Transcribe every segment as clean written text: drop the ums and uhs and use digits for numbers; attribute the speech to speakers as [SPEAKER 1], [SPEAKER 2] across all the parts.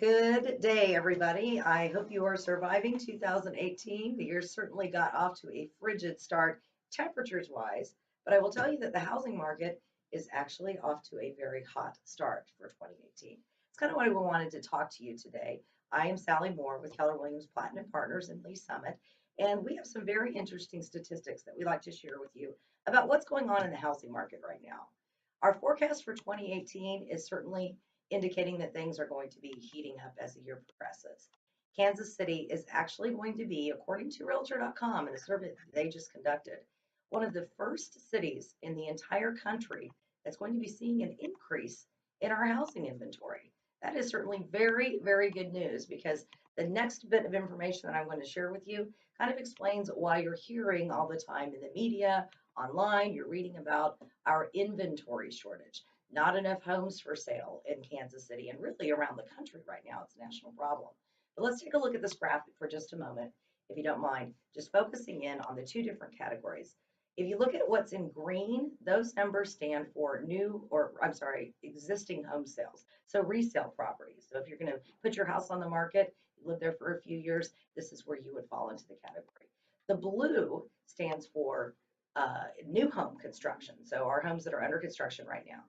[SPEAKER 1] Good day, everybody. I hope you are surviving 2018. The year certainly got off to a frigid start, temperatures wise, but I will tell you that the housing market is actually off to a very hot start for 2018. It's kind of why we wanted to talk to you today. I am Sally Moore with Keller Williams Platinum Partners in Lee Summit, and we have some very interesting statistics that we'd like to share with you about what's going on in the housing market right now. Our forecast for 2018 is certainly indicating that things are going to be heating up as the year progresses. Kansas City is actually going to be, according to Realtor.com, in a survey that they just conducted, one of the first cities in the entire country that's going to be seeing an increase in our housing inventory. That is certainly very, very good news because the next bit of information that I'm going to share with you kind of explains why you're hearing all the time in the media, online, you're reading about our inventory shortage. Not enough homes for sale in Kansas City and really around the country right now. It's a national problem. But let's take a look at this graphic for just a moment, if you don't mind, just focusing in on the two different categories. If you look at what's in green, those numbers stand for existing home sales. So resale properties. So if you're going to put your house on the market, you live there for a few years, this is where you would fall into the category. The blue stands for new home construction. So our homes that are under construction right now.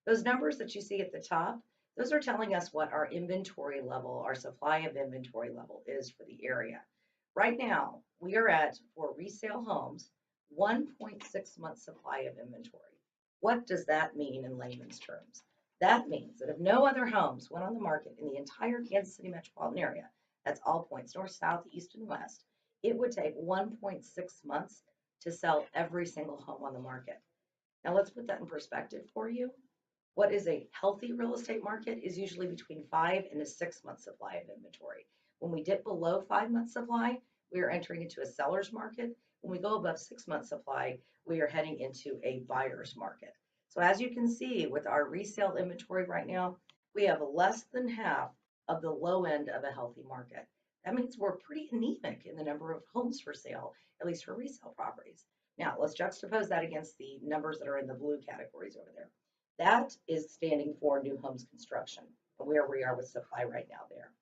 [SPEAKER 1] Those numbers that you see at the top, those are telling us what our inventory level, our supply of inventory level is for the area. Right now, we are at, for resale homes, 1.6 month supply of inventory. What does that mean in layman's terms? That means that if no other homes went on the market in the entire Kansas City metropolitan area, that's all points, north, south, east, and west, it would take 1.6 months to sell every single home on the market. Now let's put that in perspective for you. What is a healthy real estate market is usually between 5 and a 6 month supply of inventory. When we dip below 5 month supply, we are entering into a seller's market. When we go above 6 month supply, we are heading into a buyer's market. So as you can see with our resale inventory right now, we have less than half of the low end of a healthy market. That means we're pretty anemic in the number of homes for sale, at least for resale properties. Now let's juxtapose that against the numbers that are in the blue categories over there. That is standing for new homes construction, where we are with supply right now there.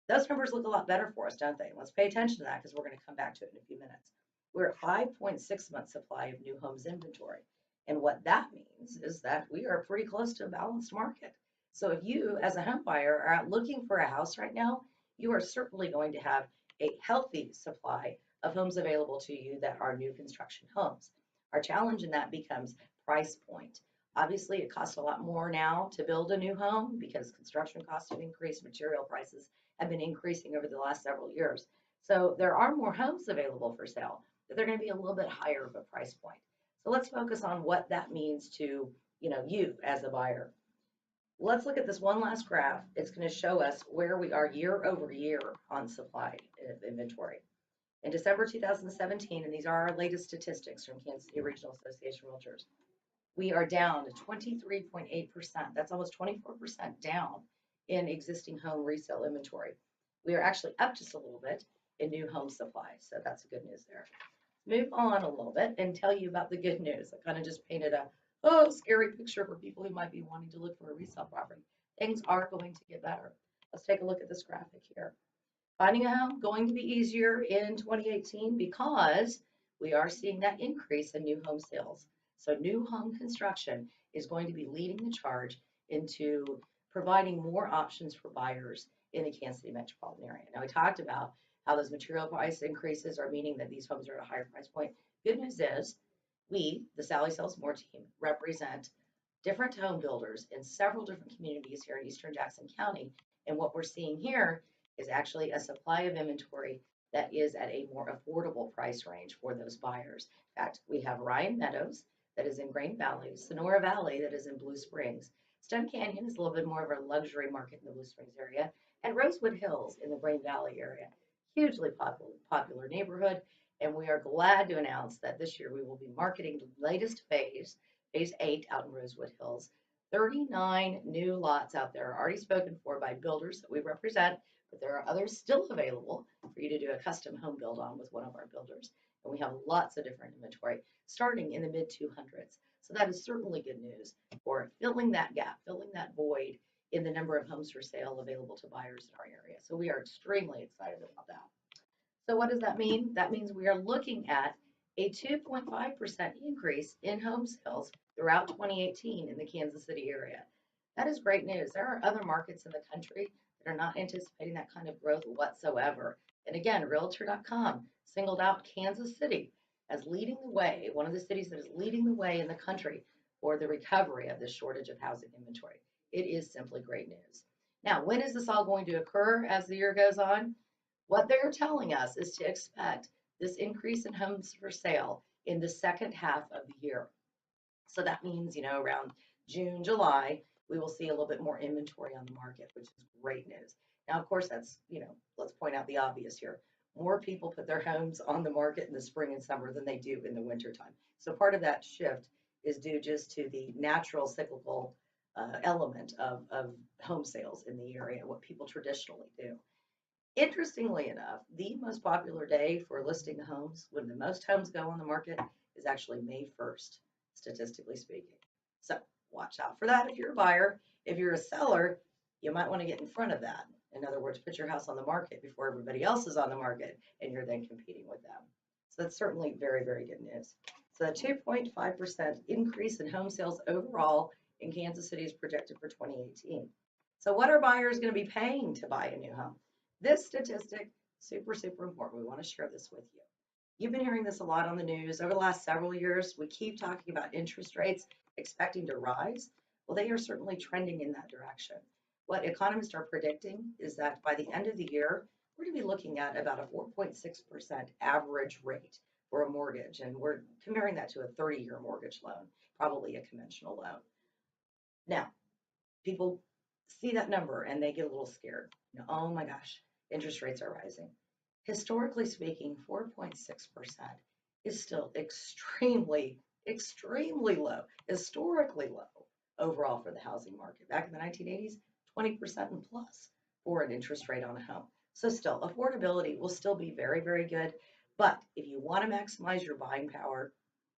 [SPEAKER 1] Those numbers look a lot better for us, don't they? Let's pay attention to that because we're going to come back to it in a few minutes. We're at 5.6 month supply of new homes inventory. And what that means is that we are pretty close to a balanced market. So if you, as a home buyer, are out looking for a house right now, you are certainly going to have a healthy supply of homes available to you that are new construction homes. Our challenge in that becomes price point. Obviously, it costs a lot more now to build a new home because construction costs have increased, material prices have been increasing over the last several years. So there are more homes available for sale, but they're going to be a little bit higher of a price point. So let's focus on what that means to you as a buyer. Let's look at this one last graph. It's going to show us where we are year over year on supply of inventory. In December 2017, and these are our latest statistics from Kansas City Regional Association Realtors, we are down to 23.8%. That's almost 24% down in existing home resale inventory. We are actually up just a little bit in new home supply. So that's good news there. Move on a little bit and tell you about the good news. I kind of just painted a scary picture for people who might be wanting to look for a resale property. Things are going to get better. Let's take a look at this graphic here. Finding a home going to be easier in 2018 because we are seeing that increase in new home sales. So new home construction is going to be leading the charge into providing more options for buyers in the Kansas City metropolitan area. Now we talked about how those material price increases are meaning that these homes are at a higher price point. Good news is we, the Sally Sells More team, represent different home builders in several different communities here in Eastern Jackson County. And what we're seeing here is actually a supply of inventory that is at a more affordable price range for those buyers. In fact, we have Ryan Meadows that is in Grain Valley, Sonora Valley that is in Blue Springs. Stone Canyon is a little bit more of a luxury market in the Blue Springs area, and Rosewood Hills in the Grain Valley area. Hugely popular neighborhood, and we are glad to announce that this year we will be marketing the latest phase 8 out in Rosewood Hills. 39 new lots out there are already spoken for by builders that we represent, but there are others still available for you to do a custom home build on with one of our builders. And we have lots of different inventory starting in the mid 200s. So that is certainly good news for filling that gap, filling that void in the number of homes for sale available to buyers in our area. So we are extremely excited about that. So what does that mean? That means we are looking at a 2.5% increase in home sales throughout 2018 in the Kansas City area. That is great news. There are other markets in the country that are not anticipating that kind of growth whatsoever. And again, Realtor.com singled out Kansas City as leading the way, one of the cities that is leading the way in the country for the recovery of the shortage of housing inventory. It is simply great news. Now, when is this all going to occur as the year goes on? What they're telling us is to expect this increase in homes for sale in the second half of the year. So that means, around June, July, we will see a little bit more inventory on the market, which is great news. Now, of course, that's, let's point out the obvious here. More people put their homes on the market in the spring and summer than they do in the wintertime. So part of that shift is due just to the natural cyclical element of home sales in the area, what people traditionally do. Interestingly enough, the most popular day for listing homes, when the most homes go on the market, is actually May 1st, statistically speaking. So watch out for that if you're a buyer. If you're a seller, you might want to get in front of that. In other words, put your house on the market before everybody else is on the market and you're then competing with them. So that's certainly very, very good news. So the 2.5% increase in home sales overall in Kansas City is projected for 2018. So what are buyers going to be paying to buy a new home? This statistic, super, super important. We want to share this with you. You've been hearing this a lot on the news over the last several years. We keep talking about interest rates expecting to rise. Well, they are certainly trending in that direction. What economists are predicting is that by the end of the year, we're going to be looking at about a 4.6% average rate for a mortgage. And we're comparing that to a 30-year mortgage loan, probably a conventional loan. Now, people see that number and they get a little scared. Oh my gosh, interest rates are rising. Historically speaking, 4.6% is still extremely, extremely low, historically low overall for the housing market. Back in the 1980s, 20% and plus for an interest rate on a home. So still, affordability will still be very, very good. But if you want to maximize your buying power,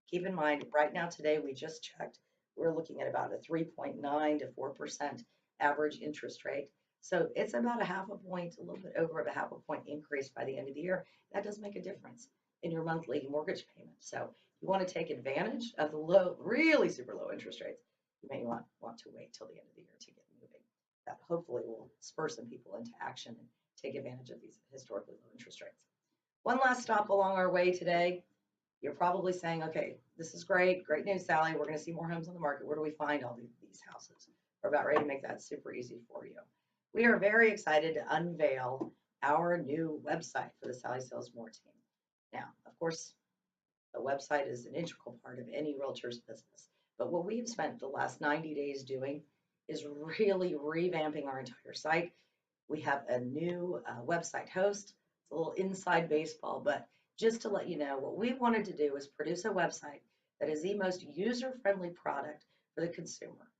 [SPEAKER 1] keep in mind, right now today, we just checked, we're looking at about a 3.9 to 4% average interest rate. So it's about a half a point, a little bit over a half a point increase by the end of the year. That does make a difference in your monthly mortgage payment. So you want to take advantage of the low, really super low interest rates. You may want to wait till the end of the year to get moving. That hopefully will spur some people into action and take advantage of these historically low interest rates. One last stop along our way today. You're probably saying, okay, this is great news, Sally. We're going to see more homes on the market. Where do we find all these houses? We're about ready to make that super easy for you. We are very excited to unveil our new website for the Sally Sells More team. Now, of course, a website is an integral part of any realtor's business. But what we've spent the last 90 days doing is really revamping our entire site. We have a new website host. It's a little inside baseball, but just to let you know, what we wanted to do is produce a website that is the most user-friendly product for the consumer.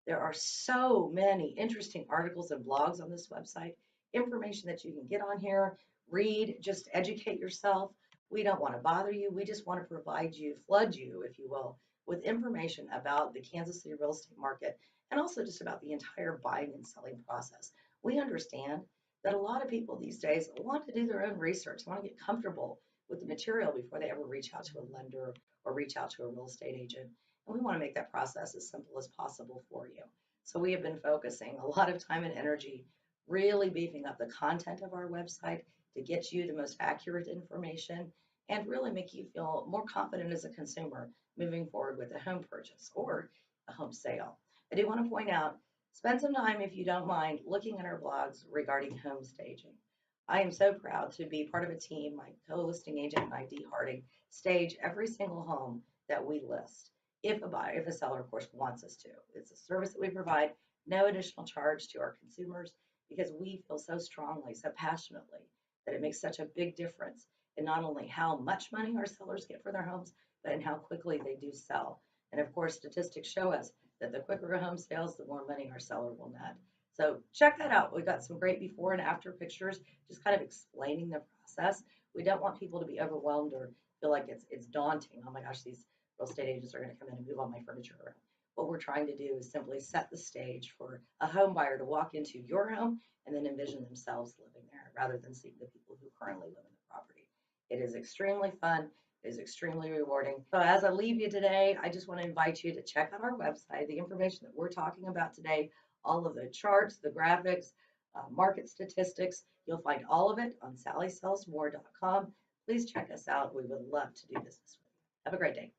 [SPEAKER 1] There are so many interesting articles and blogs on this website, information that you can get on here, read, just educate yourself. We don't want to bother you. We just want to provide you, flood you, if you will, with information about the Kansas City real estate market and also just about the entire buying and selling process. We understand that a lot of people these days want to do their own research, want to get comfortable with the material before they ever reach out to a lender or reach out to a real estate agent. And we want to make that process as simple as possible for you. So we have been focusing a lot of time and energy really beefing up the content of our website to get you the most accurate information and really make you feel more confident as a consumer moving forward with a home purchase or a home sale. I do want to point out, spend some time, if you don't mind, looking at our blogs regarding home staging. I am so proud to be part of a team. My co-listing agent and I, Dee Harding, stage every single home that we list. If a seller, of course, wants us to. It's a service that we provide, no additional charge to our consumers, because we feel so strongly, so passionately that it makes such a big difference in not only how much money our sellers get for their homes, but in how quickly they do sell. And of course, statistics show us that the quicker a home sells, the more money our seller will net. So check that out. We've got some great before and after pictures, just kind of explaining the process. We don't want people to be overwhelmed or feel like it's daunting. Oh my gosh, these real estate agents are going to come in and move all my furniture around. What we're trying to do is simply set the stage for a home buyer to walk into your home and then envision themselves living there rather than seeing the people who currently live in the property. It is extremely fun. It is extremely rewarding. So as I leave you today, I just want to invite you to check out our website, the information that we're talking about today, all of the charts, the graphics, market statistics. You'll find all of it on sallysellsmore.com. Please check us out. We would love to do business with you. Have a great day.